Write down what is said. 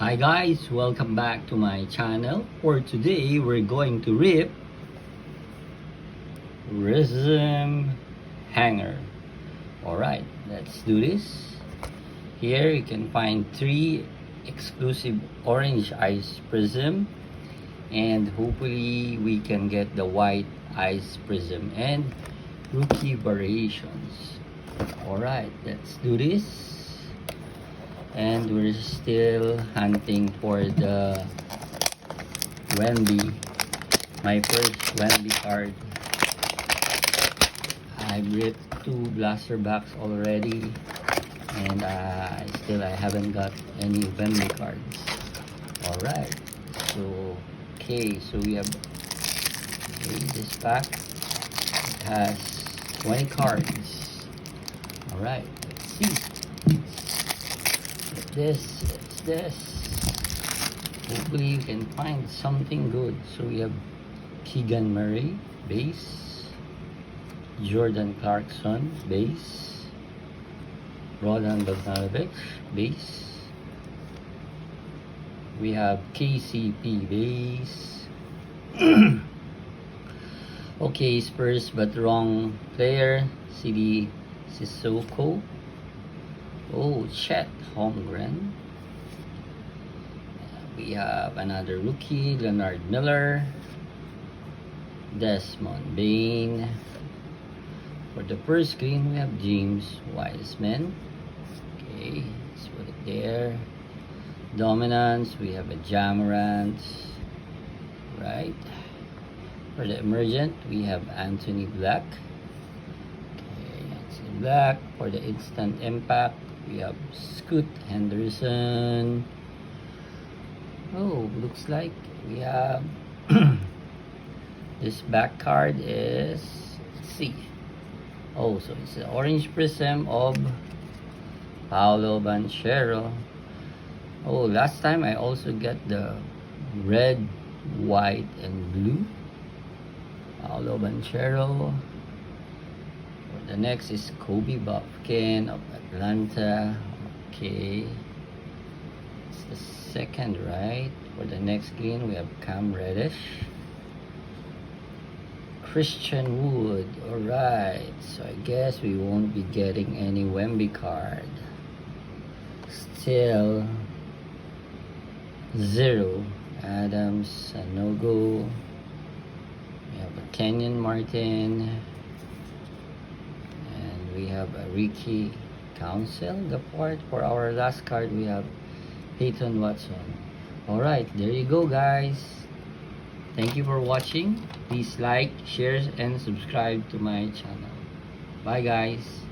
Hi guys, welcome back to my channel. For today, we're going to rip Prism Hanger. Alright, let's do this. Here you can find 3 exclusive orange ice prism, and hopefully we can get the white ice prism and rookie variations. Alright, let's do this. And we're still hunting for the Wemby, my first Wemby card. I've ripped 2 blaster box already, and I haven't got any Wemby cards. Alright, so we have this pack. It has 20 cards. Alright, let's see. It's this. Hopefully you can find something good. So we have Keegan Murray base, Jordan Clarkson base, Roland Bogdanovic base, we have KCP base. Okay, Spurs, but wrong player. CD Sissoko. Oh, Chet Holmgren. We have another rookie, Leonard Miller, Desmond Bain. For the first screen, we have James Wiseman. Okay, let's put it there. Dominance, we have a Jamorant. Right. For the emergent, we have Anthony Black. Okay, Anthony Black. For the instant impact, we have Scoot Henderson. Oh, looks like we have this back card is, let's see. Oh, so it's the orange prism of Paolo Banchero. Oh, last time I also get the red, white, and blue. Paolo Banchero. The next is Kobe Buffkin of Atlanta. Okay, it's the second, right? For the next green, we have Cam Reddish, Christian Wood. Alright, so I guess we won't be getting any Wemby card. Still 0. Adams, Sanogo. We have a Kenyon Martin. We have a Ricky Council. The part for our last card, we have Peyton Watson. Alright, there you go guys. Thank you for watching. Please like, share, and subscribe to my channel. Bye guys.